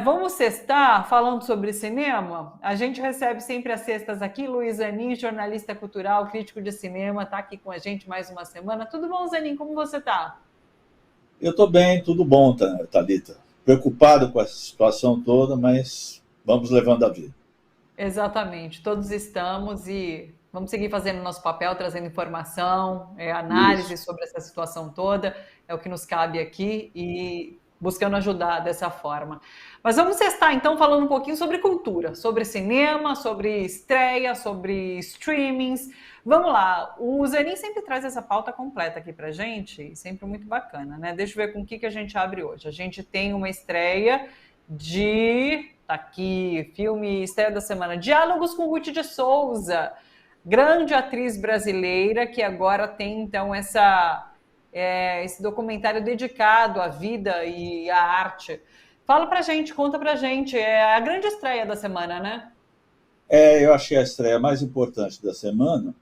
Vamos sextar falando sobre cinema? A gente recebe sempre às sextas aqui Luiz Zanin, jornalista cultural, crítico de cinema, está aqui com a gente mais uma semana. Tudo bom, Zanin? Como você está? Eu estou bem, tudo bom, Thalita. Preocupado com essa situação toda, mas vamos levando a vida. Exatamente, todos estamos e vamos seguir fazendo nosso papel, trazendo informação, análise Isso. sobre essa situação toda, é o que nos cabe aqui e buscando ajudar dessa forma. Mas vamos testar então falando um pouquinho sobre cultura, sobre cinema, sobre estreia, sobre streamings. Vamos lá, o Zanin sempre traz essa pauta completa aqui pra gente, e sempre muito bacana, né? Deixa eu ver com o que a gente abre hoje. A gente tem uma estreia de... Tá aqui, filme estreia da semana. Diálogos com Ruth de Souza, grande atriz brasileira que agora tem, então, esse documentário dedicado à vida e à arte. Fala pra gente, conta pra gente. É a grande estreia da semana, né? Eu achei a estreia mais importante da semana.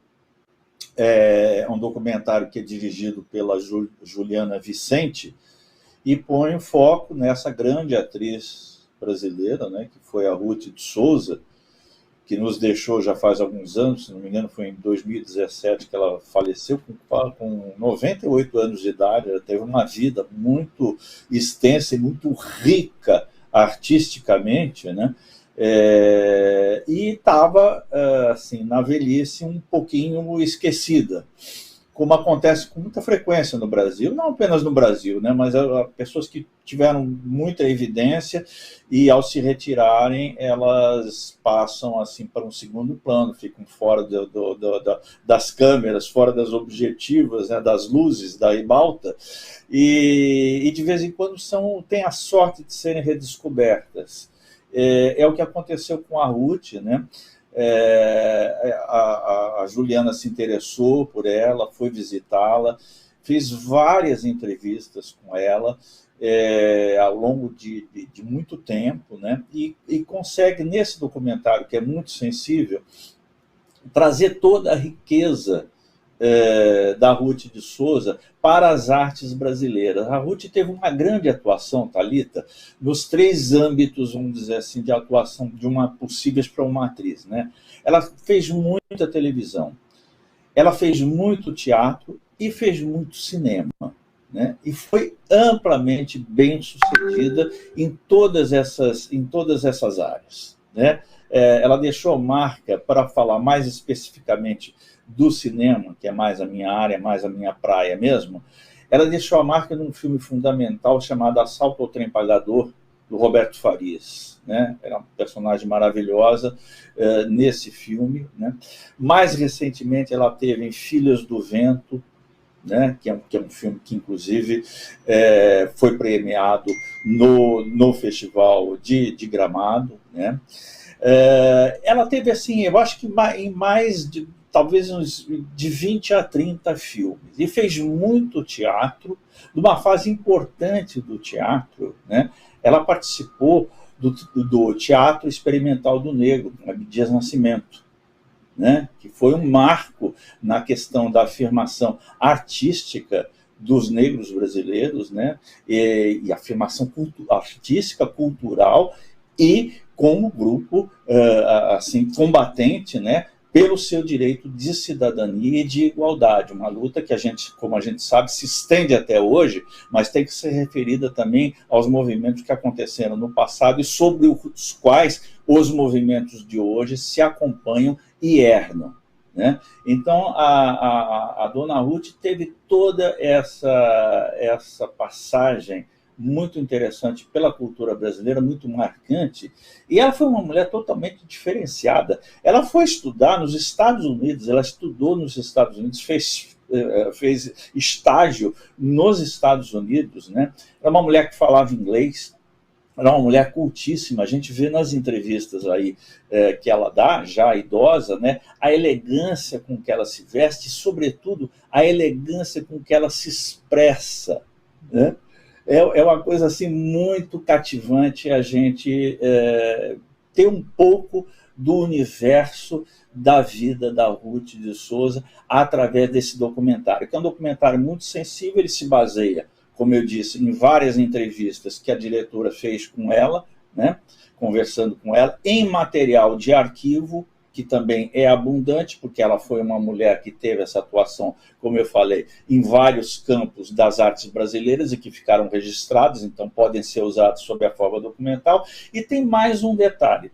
É um documentário que é dirigido pela Juliana Vicente e põe o foco nessa grande atriz brasileira, né, que foi a Ruth de Souza, que nos deixou já faz alguns anos, se não me engano foi em 2017 que ela faleceu com 98 anos de idade. Ela teve uma vida muito extensa e muito rica artisticamente, né? E estava, assim, na velhice um pouquinho esquecida, como acontece com muita frequência no Brasil, não apenas no Brasil, né, mas pessoas que tiveram muita evidência e, ao se retirarem, elas passam assim para um segundo plano, ficam fora das câmeras, fora das objetivas, né, das luzes da ribalta, e de vez em quando têm a sorte de serem redescobertas. É o que aconteceu com a Ruth, né? A Juliana se interessou por ela, foi visitá-la, fez várias entrevistas com ela ao longo de muito tempo, né? E consegue, nesse documentário, que é muito sensível, trazer toda a riqueza da Ruth de Souza para as artes brasileiras. A Ruth teve uma grande atuação, Thalita, nos três âmbitos, vamos dizer assim, de atuação de uma possíveis para uma atriz, né? Ela fez muita televisão, ela fez muito teatro e fez muito cinema, né? E foi amplamente bem sucedida em todas essas áreas, né? Ela deixou marca, para falar mais especificamente do cinema, que é mais a minha área, mais a minha praia mesmo. Ela deixou a marca num filme fundamental chamado Assalto ao Trem Pagador, do Roberto Farias, né? Era uma personagem maravilhosa nesse filme, né? Mais recentemente ela teve em Filhas do Vento, né? Que é um filme que, inclusive, foi premiado no Festival de Gramado, né? Ela teve, assim, eu acho que em mais de talvez uns de 20 a 30 filmes, e fez muito teatro, numa fase importante do teatro, né? Ela participou do Teatro Experimental do Negro, com Abdias Nascimento, né? Que foi um marco na questão da afirmação artística dos negros brasileiros, né? E afirmação artística, cultural, e como grupo assim, combatente, né, pelo seu direito de cidadania e de igualdade, uma luta que como a gente sabe, se estende até hoje, mas tem que ser referida também aos movimentos que aconteceram no passado e sobre os quais os movimentos de hoje se acompanham e hernam, né? Então, a dona Ruth teve toda essa passagem muito interessante pela cultura brasileira, muito marcante, e ela foi uma mulher totalmente diferenciada. Ela foi estudar nos Estados Unidos, ela estudou nos Estados Unidos, fez estágio nos Estados Unidos, né? Era uma mulher que falava inglês, era uma mulher cultíssima. A gente vê nas entrevistas aí que ela dá, já idosa, né, a elegância com que ela se veste, e, sobretudo, a elegância com que ela se expressa, né? É uma coisa assim muito cativante a gente ter um pouco do universo da vida da Ruth de Souza através desse documentário, que é um documentário muito sensível. Ele se baseia, como eu disse, em várias entrevistas que a diretora fez com ela, né, conversando com ela, em material de arquivo, que também é abundante, porque ela foi uma mulher que teve essa atuação, como eu falei, em vários campos das artes brasileiras e que ficaram registrados, então podem ser usados sob a forma documental. E tem mais um detalhe: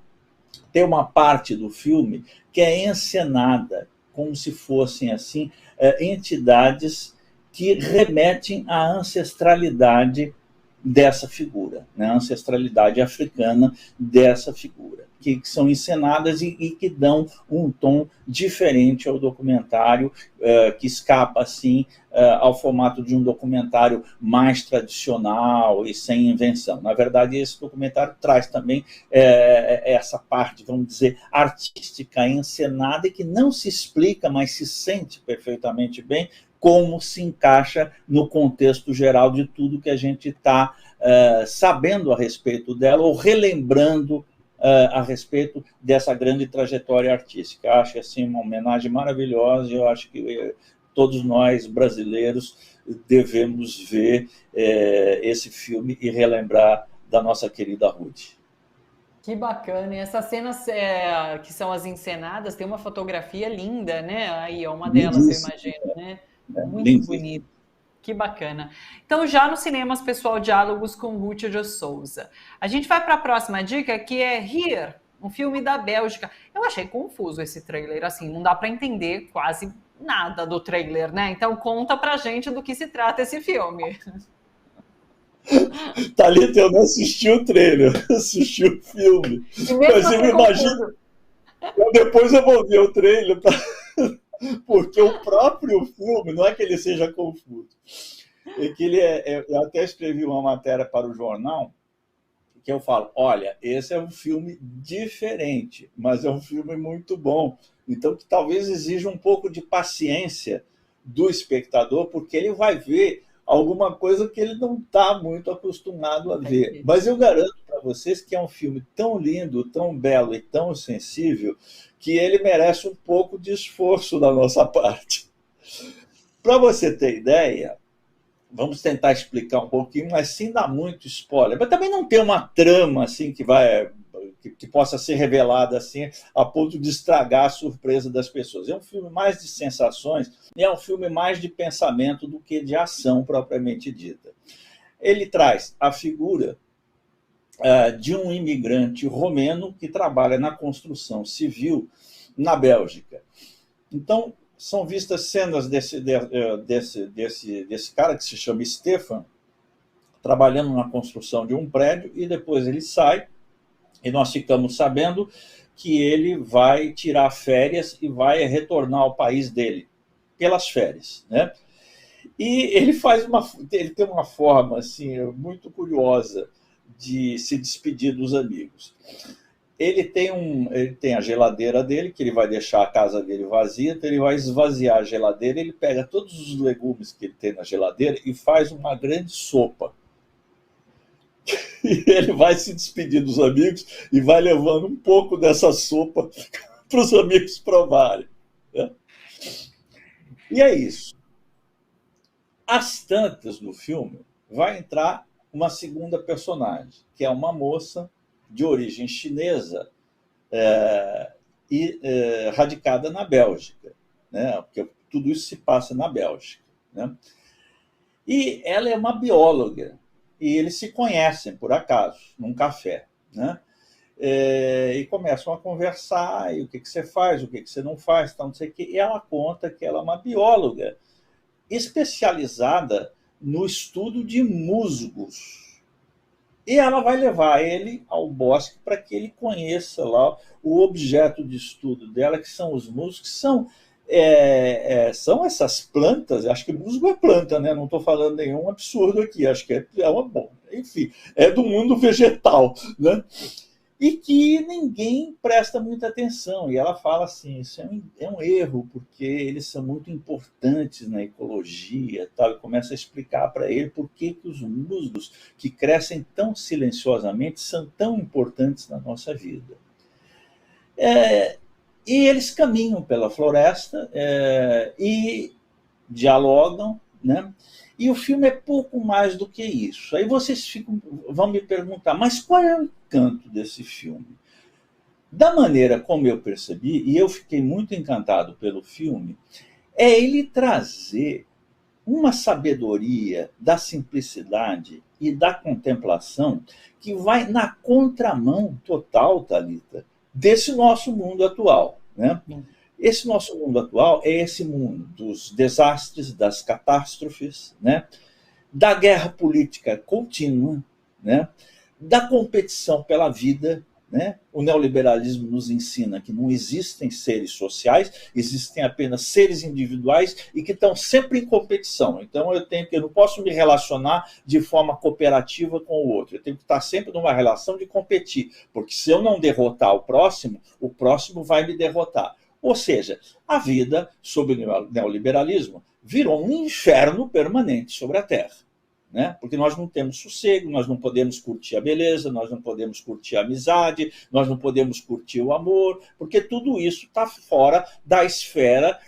tem uma parte do filme que é encenada como se fossem assim entidades que remetem à ancestralidade dessa figura, né? A ancestralidade africana dessa figura, que são encenadas e que dão um tom diferente ao documentário, que escapa assim ao formato de um documentário mais tradicional e sem invenção. Na verdade, esse documentário traz também essa parte, vamos dizer, artística, encenada, e que não se explica, mas se sente perfeitamente bem como se encaixa no contexto geral de tudo que a gente está sabendo a respeito dela, ou relembrando a respeito dessa grande trajetória artística. Eu acho assim uma homenagem maravilhosa, e eu acho que todos nós, brasileiros, devemos ver esse filme e relembrar da nossa querida Ruth. Que bacana. E essas cenas que são as encenadas, tem uma fotografia linda, né? Aí, ó, uma delas, eu imagino, né? Muito bonito. Que bacana. Então, já nos cinemas, pessoal, diálogos com Ruth de Souza. A gente vai para a próxima dica, que é Here, um filme da Bélgica. Eu achei confuso esse trailer, assim, não dá para entender quase nada do trailer, né? Então, conta pra gente do que se trata esse filme. Thalita, eu não assisti o trailer, eu assisti o filme. Mas eu imagino. Depois eu vou ver o trailer, porque o próprio filme, não é que ele seja confuso, é que eu até escrevi uma matéria para o jornal, que eu falo, olha, esse é um filme diferente, mas é um filme muito bom, então que talvez exija um pouco de paciência do espectador, porque ele vai ver alguma coisa que ele não está muito acostumado a ver. Mas eu garanto para vocês que é um filme tão lindo, tão belo e tão sensível, que ele merece um pouco de esforço da nossa parte. Para você ter ideia, vamos tentar explicar um pouquinho, mas sem dar muito spoiler. Mas também não tem uma trama assim que possa ser revelada assim a ponto de estragar a surpresa das pessoas. É um filme mais de sensações e é um filme mais de pensamento do que de ação propriamente dita. Ele traz a figura de um imigrante romeno que trabalha na construção civil na Bélgica. Então, são vistas cenas desse cara que se chama Stefan, trabalhando na construção de um prédio, e depois ele sai, e nós ficamos sabendo que ele vai tirar férias e vai retornar ao país dele, pelas férias, né? E ele tem uma forma assim, muito curiosa de se despedir dos amigos. Ele tem a geladeira dele, que ele vai deixar a casa dele vazia, então ele vai esvaziar a geladeira, ele pega todos os legumes que ele tem na geladeira e faz uma grande sopa. E ele vai se despedir dos amigos e vai levando um pouco dessa sopa para os amigos provarem, né? E é isso. Às tantas no filme, vai entrar uma segunda personagem, que é uma moça de origem chinesa e radicada na Bélgica, né? Porque tudo isso se passa na Bélgica, né? E ela é uma bióloga, e eles se conhecem, por acaso, num café, né? E começam a conversar, e o que você faz, o que você não faz, tal, não sei o quê. E ela conta que ela é uma bióloga especializada no estudo de musgos. E ela vai levar ele ao bosque para que ele conheça lá o objeto de estudo dela, que são os musgos, que são essas plantas. Acho que musgo é planta, né? Não estou falando nenhum absurdo aqui, acho que enfim, é do mundo vegetal, né? E que ninguém presta muita atenção. E ela fala assim, isso é um erro, porque eles são muito importantes na ecologia, tal, e começa a explicar para ele por que os musgos, que crescem tão silenciosamente, são tão importantes na nossa vida. E eles caminham pela floresta e dialogam, né? E o filme é pouco mais do que isso. Aí vocês vão me perguntar, mas qual é o encanto desse filme? Da maneira como eu percebi, e eu fiquei muito encantado pelo filme, é ele trazer uma sabedoria da simplicidade e da contemplação que vai na contramão total, Thalita, desse nosso mundo atual, né? Esse nosso mundo atual é esse mundo dos desastres, das catástrofes, né? Da guerra política contínua, né? Da competição pela vida, né? O neoliberalismo nos ensina que não existem seres sociais, existem apenas seres individuais e que estão sempre em competição. Então eu não posso me relacionar de forma cooperativa com o outro. Eu tenho que estar sempre numa relação de competir, porque se eu não derrotar o próximo vai me derrotar. Ou seja, a vida sob o neoliberalismo virou um inferno permanente sobre a Terra. Né? Porque nós não temos sossego, nós não podemos curtir a beleza, nós não podemos curtir a amizade, nós não podemos curtir o amor, porque tudo isso está fora da esfera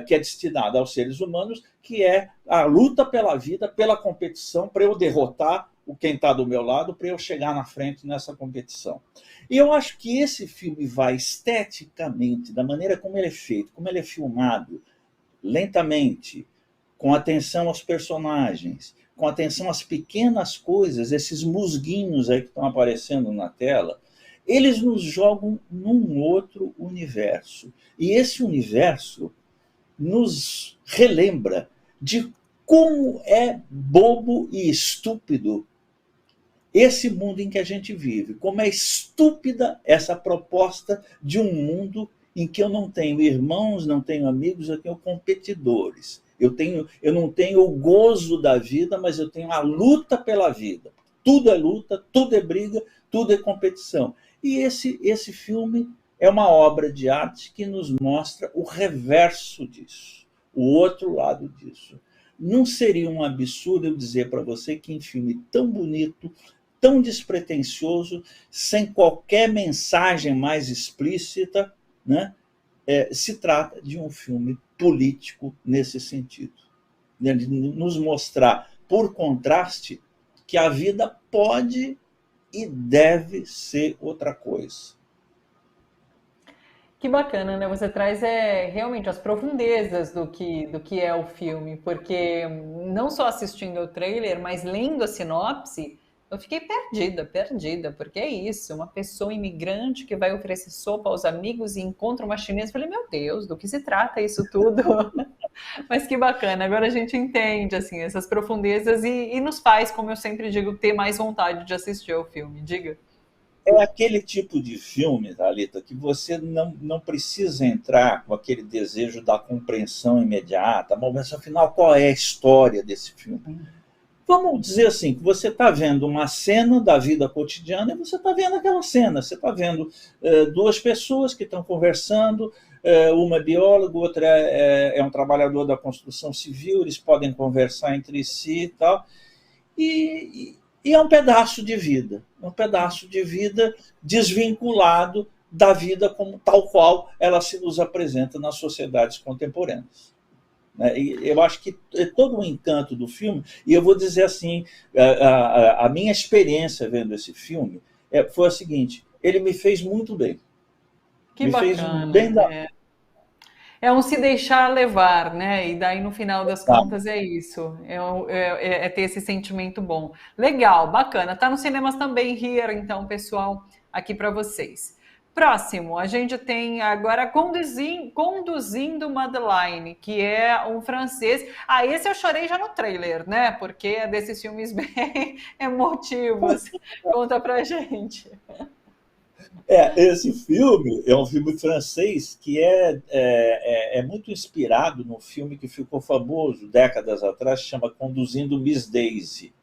que é destinada aos seres humanos, que é a luta pela vida, pela competição, para eu derrotar quem está do meu lado, para eu chegar na frente nessa competição. E eu acho que esse filme vai esteticamente, da maneira como ele é feito, como ele é filmado, lentamente, com atenção aos personagens, com atenção às pequenas coisas, esses musguinhos aí que estão aparecendo na tela, eles nos jogam num outro universo. E esse universo nos relembra de como é bobo e estúpido esse mundo em que a gente vive, como é estúpida essa proposta de um mundo em que eu não tenho irmãos, não tenho amigos, eu tenho competidores. Eu não tenho o gozo da vida, mas eu tenho a luta pela vida. Tudo é luta, tudo é briga, tudo é competição. E esse filme é uma obra de arte que nos mostra o reverso disso, o outro lado disso. Não seria um absurdo eu dizer para você que em filme tão bonito, tão despretensioso, sem qualquer mensagem mais explícita, né, se trata de um filme político nesse sentido. De nos mostrar, por contraste, que a vida pode e deve ser outra coisa. Que bacana, né? Você traz realmente as profundezas do que é o filme, porque não só assistindo o trailer, mas lendo a sinopse, eu fiquei perdida, porque é isso, uma pessoa imigrante que vai oferecer sopa aos amigos e encontra uma chinesa. Eu falei, meu Deus, do que se trata isso tudo? Mas que bacana, agora a gente entende assim essas profundezas e nos faz, como eu sempre digo, ter mais vontade de assistir ao filme. Diga. É aquele tipo de filme, Thalita, que você não precisa entrar com aquele desejo da compreensão imediata, mas afinal, qual é a história desse filme? Vamos dizer assim, que você está vendo uma cena da vida cotidiana e você está vendo aquela cena. Você está vendo duas pessoas que estão conversando, uma é bióloga, outra é um trabalhador da construção civil, eles podem conversar entre si e tal. E é um pedaço de vida desvinculado da vida como tal qual ela se nos apresenta nas sociedades contemporâneas. E eu acho que é todo o encanto do filme, e eu vou dizer assim, a minha experiência vendo esse filme foi a seguinte, ele me fez muito bem. Que me bacana. Fez bem é um se deixar levar, né? E daí no final das contas é isso, é ter esse sentimento bom. Legal, bacana. Tá nos cinemas também, Here, então, pessoal, aqui para vocês. Próximo, a gente tem agora Conduzindo Madeleine, que é um francês. Esse eu chorei já no trailer, né? Porque é desses filmes bem emotivos. Conta pra gente. Esse filme é um filme francês que é muito inspirado num filme que ficou famoso décadas atrás, chama Conduzindo Miss Daisy,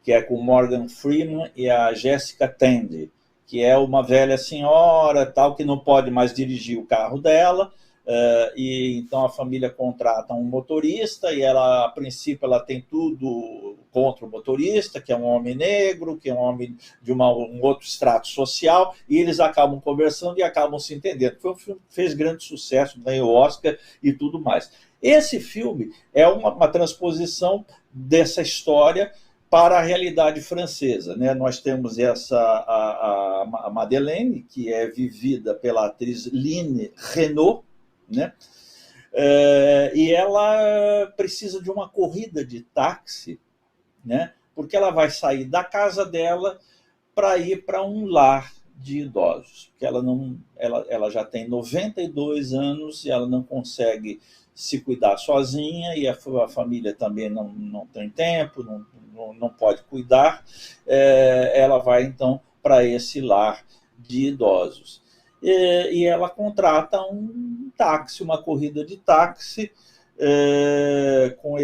que é com Morgan Freeman e a Jessica Tandy, que é uma velha senhora tal que não pode mais dirigir o carro dela, e então a família contrata um motorista e ela, a princípio, ela tem tudo contra o motorista, que é um homem negro, que é um homem de um outro extrato social, e eles acabam conversando e acabam se entendendo. Foi um filme que fez grande sucesso, ganhou Oscar e tudo mais. Esse filme é uma transposição dessa história para a realidade francesa, né? Nós temos a Madeleine, que é vivida pela atriz Line Renaud, né? E ela precisa de uma corrida de táxi, né? Porque ela vai sair da casa dela para ir para um lar de idosos, porque ela já tem 92 anos e ela não consegue se cuidar sozinha, e a família também não tem tempo, não pode cuidar. Ela vai então para esse lar de idosos. E ela contrata um táxi, uma corrida de táxi, com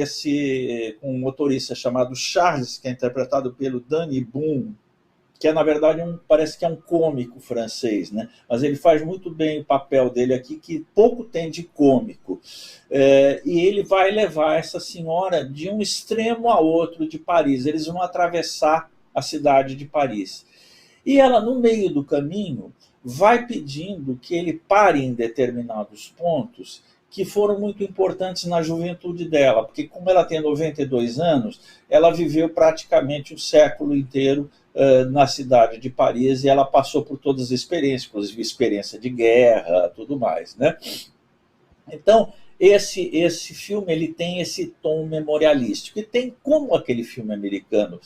um motorista chamado Charles, que é interpretado pelo Danny Boone, que na verdade parece que é um cômico francês, né? Mas ele faz muito bem o papel dele aqui, que pouco tem de cômico. E ele vai levar essa senhora de um extremo a outro de Paris. Eles vão atravessar a cidade de Paris. E ela, no meio do caminho, vai pedindo que ele pare em determinados pontos que foram muito importantes na juventude dela, porque como ela tem 92 anos, ela viveu praticamente o século inteiro na cidade de Paris, e ela passou por todas as experiências, inclusive experiência de guerra, tudo mais, né? Então, esse filme ele tem esse tom memorialístico, e tem, como aquele filme americano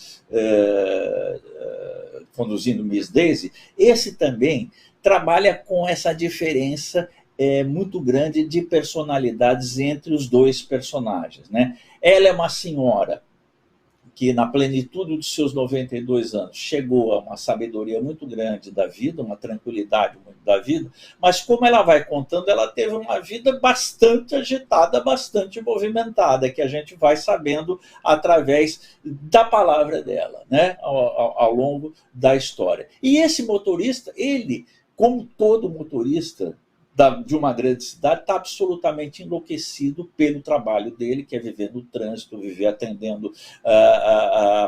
Conduzindo Miss Daisy, esse também trabalha com essa diferença muito grande de personalidades entre os dois personagens, né? Ela é uma senhora que, na plenitude dos seus 92 anos, chegou a uma sabedoria muito grande da vida, uma tranquilidade muito da vida, mas, como ela vai contando, ela teve uma vida bastante agitada, bastante movimentada, que a gente vai sabendo através da palavra dela, né? Ao longo da história. E esse motorista, ele, como todo motorista de uma grande cidade, está absolutamente enlouquecido pelo trabalho dele, que é viver no trânsito, viver atendendo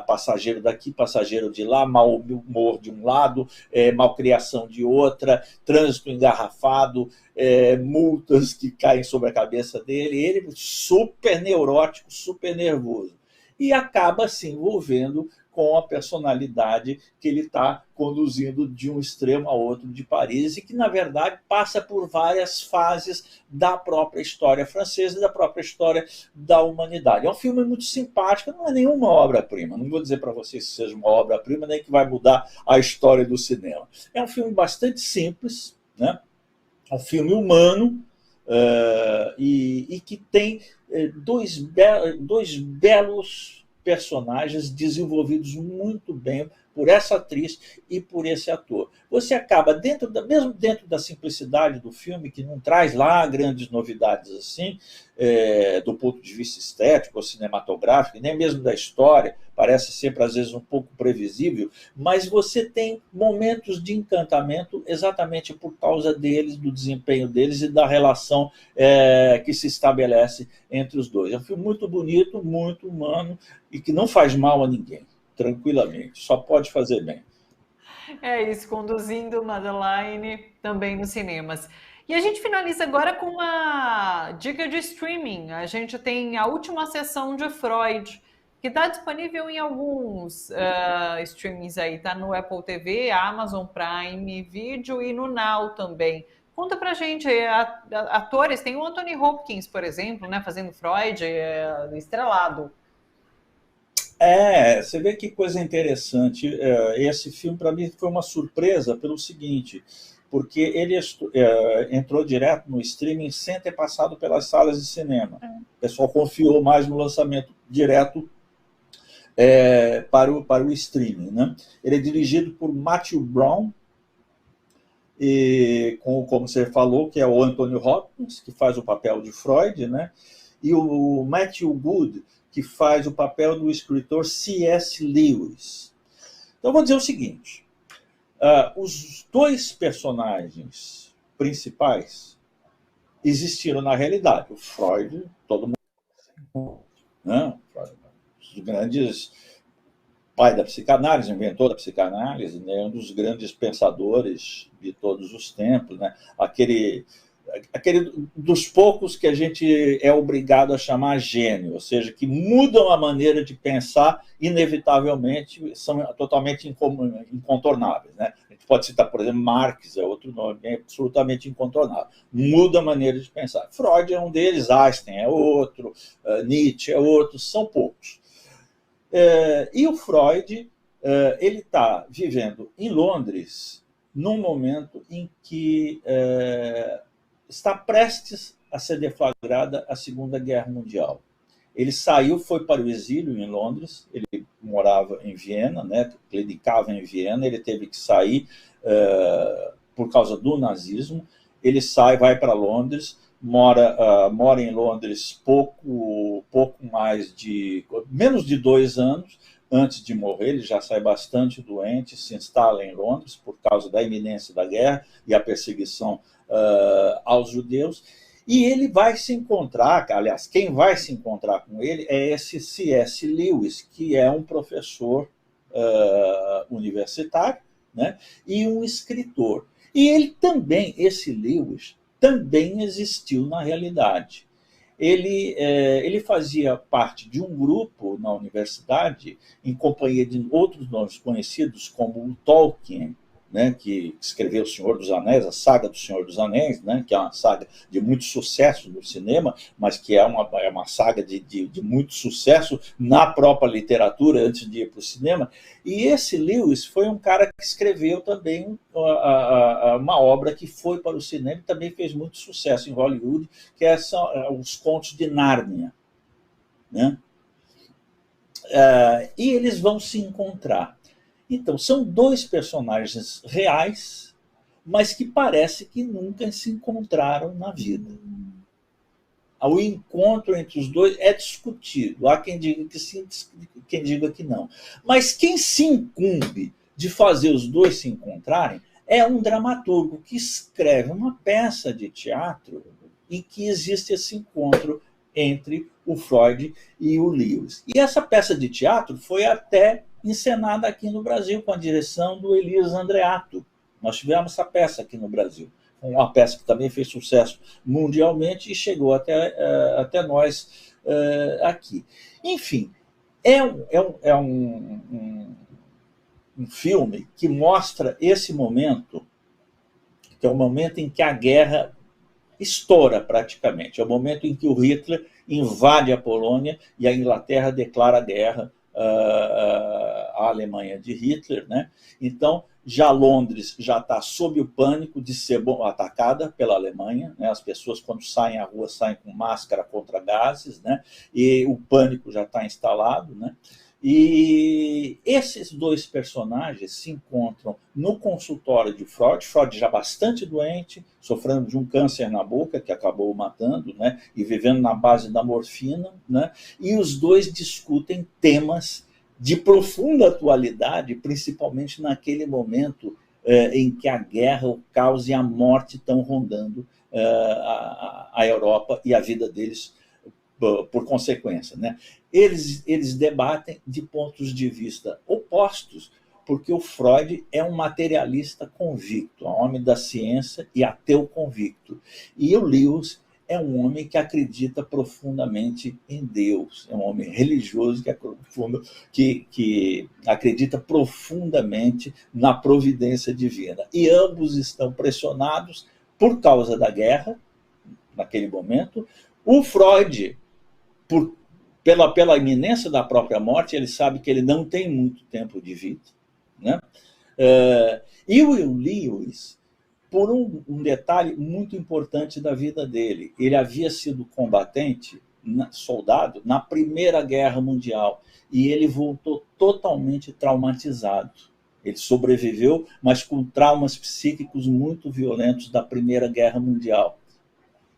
passageiro daqui, passageiro de lá, mau humor de um lado, malcriação de outra, trânsito engarrafado, multas que caem sobre a cabeça dele, ele super neurótico, super nervoso. E acaba se envolvendo com a personalidade que ele está conduzindo de um extremo a outro de Paris, e que, na verdade, passa por várias fases da própria história francesa e da própria história da humanidade. É um filme muito simpático, não é nenhuma obra-prima. Não vou dizer para vocês que seja uma obra-prima, nem que vai mudar a história do cinema. É um filme bastante simples, né? É um filme humano, e que tem dois belos personagens desenvolvidos muito bem por essa atriz e por esse ator. Você acaba, mesmo dentro da simplicidade do filme, que não traz lá grandes novidades assim, do ponto de vista estético ou cinematográfico, nem mesmo da história, parece sempre às vezes um pouco previsível, mas você tem momentos de encantamento exatamente por causa deles, do desempenho deles e da relação que se estabelece entre os dois. É um filme muito bonito, muito humano, e que não faz mal a ninguém, tranquilamente, só pode fazer bem. É isso, Conduzindo Madeline, também nos cinemas. E a gente finaliza agora com uma dica de streaming. A gente tem a última sessão de Freud, que está disponível em alguns streamings aí. Está no Apple TV, Amazon Prime Video e no Now também. Conta pra gente, atores, tem o Anthony Hopkins, por exemplo, né, fazendo Freud, estrelado. Você vê que coisa interessante. Esse filme, para mim, foi uma surpresa pelo seguinte, porque ele entrou direto no streaming sem ter passado pelas salas de cinema. O pessoal confiou mais no lançamento direto para o streaming, né? Ele é dirigido por Matthew Brown, e como você falou, que é o Anthony Hopkins, que faz o papel de Freud, né? E o Matthew Goode, que faz o papel do escritor C.S. Lewis. Então, vou dizer o seguinte, os dois personagens principais existiram na realidade. O Freud, todo mundo, né? Os grandes pai da psicanálise, inventor da psicanálise, né? Um dos grandes pensadores de todos os tempos, né? Aquele aquele dos poucos que a gente é obrigado a chamar gênio, ou seja, que mudam a maneira de pensar, inevitavelmente, são totalmente incontornáveis, né? A gente pode citar, por exemplo, Marx, é outro nome, é absolutamente incontornável. Muda a maneira de pensar. Freud é um deles, Einstein é outro, Nietzsche é outro, são poucos. E o Freud, ele está vivendo em Londres num momento em que está prestes a ser deflagrada a Segunda Guerra Mundial. Ele saiu, foi para o exílio em Londres, ele morava em Viena, né, clinicava em Viena, ele teve que sair por causa do nazismo, ele sai, vai para Londres, mora em Londres menos de 2 anos, antes de morrer, ele já sai bastante doente, se instala em Londres por causa da iminência da guerra e a perseguição aos judeus, e ele vai se encontrar, aliás, quem vai se encontrar com ele é esse C.S. Lewis, que é um professor universitário, né, e um escritor. E ele também, esse Lewis, também existiu na realidade. Ele fazia parte de um grupo na universidade, em companhia de outros nomes conhecidos, como o Tolkien, né, que escreveu O Senhor dos Anéis, a saga do Senhor dos Anéis, né, que é uma saga de muito sucesso no cinema, mas que é uma saga de muito sucesso na própria literatura antes de ir para o cinema. E esse Lewis foi um cara que escreveu também uma obra que foi para o cinema e também fez muito sucesso em Hollywood, que são os Contos de Nárnia, né? E eles vão se encontrar. Então, são 2 personagens reais, mas que parece que nunca se encontraram na vida. O encontro entre os dois é discutido. Há quem diga que sim, quem diga que não. Mas quem se incumbe de fazer os dois se encontrarem é um dramaturgo que escreve uma peça de teatro em que existe esse encontro entre o Freud e o Lewis. E essa peça de teatro foi até encenada aqui no Brasil, com a direção do Elias Andreato. Nós tivemos essa peça aqui no Brasil. Uma peça que também fez sucesso mundialmente e chegou até nós aqui. Enfim, é um filme que mostra esse momento, que é o momento em que a guerra estoura praticamente. É o momento em que o Hitler invade a Polônia e a Inglaterra declara guerra à Alemanha de Hitler, né? Então, já Londres já está sob o pânico de ser atacada pela Alemanha, né? As pessoas, quando saem à rua, saem com máscara contra gases, né? E o pânico já está instalado, né? E esses 2 personagens se encontram no consultório de Freud já bastante doente, sofrendo de um câncer na boca, que acabou o matando, né? E vivendo na base da morfina, né? E os 2 discutem temas de profunda atualidade, principalmente naquele momento em que a guerra, o caos e a morte estão rondando a Europa e a vida deles por consequência, né? Eles debatem de pontos de vista opostos, porque o Freud é um materialista convicto, um homem da ciência e ateu convicto. E o Lewis é um homem que acredita profundamente em Deus, é um homem religioso que acredita profundamente na providência divina. E ambos estão pressionados por causa da guerra, naquele momento. O Freud, pela iminência da própria morte, ele sabe que ele não tem muito tempo de vida, né? E o Lewis, por um detalhe muito importante da vida dele, ele havia sido combatente, soldado, na Primeira Guerra Mundial, e ele voltou totalmente traumatizado. Ele sobreviveu, mas com traumas psíquicos muito violentos da Primeira Guerra Mundial.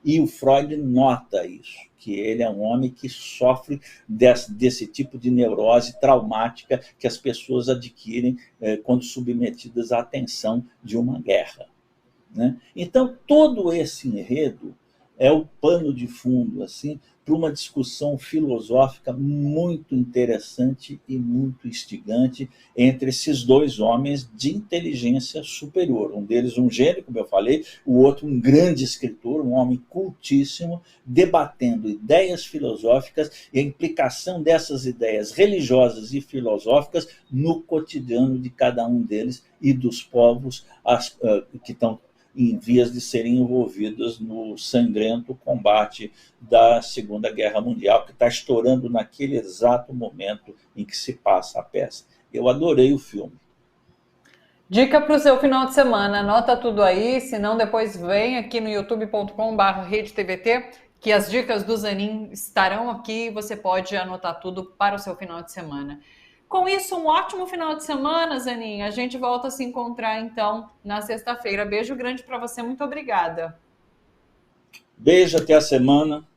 E o Freud nota isso, que ele é um homem que sofre desse tipo de neurose traumática que as pessoas adquirem quando submetidas à tensão de uma guerra, né? Então, todo esse enredo é o pano de fundo assim para uma discussão filosófica muito interessante e muito instigante entre esses dois homens de inteligência superior. Um deles um gênio, como eu falei, o outro um grande escritor, um homem cultíssimo, debatendo ideias filosóficas e a implicação dessas ideias religiosas e filosóficas no cotidiano de cada um deles e dos povos que estão em vias de serem envolvidos no sangrento combate da Segunda Guerra Mundial, que está estourando naquele exato momento em que se passa a peça. Eu adorei o filme. Dica para o seu final de semana, anota tudo aí, senão depois vem aqui no youtube.com/redetvt, que as dicas do Zanin estarão aqui e você pode anotar tudo para o seu final de semana. Com isso, um ótimo final de semana, Zanin. A gente volta a se encontrar, então, na sexta-feira. Beijo grande para você, muito obrigada. Beijo, até a semana.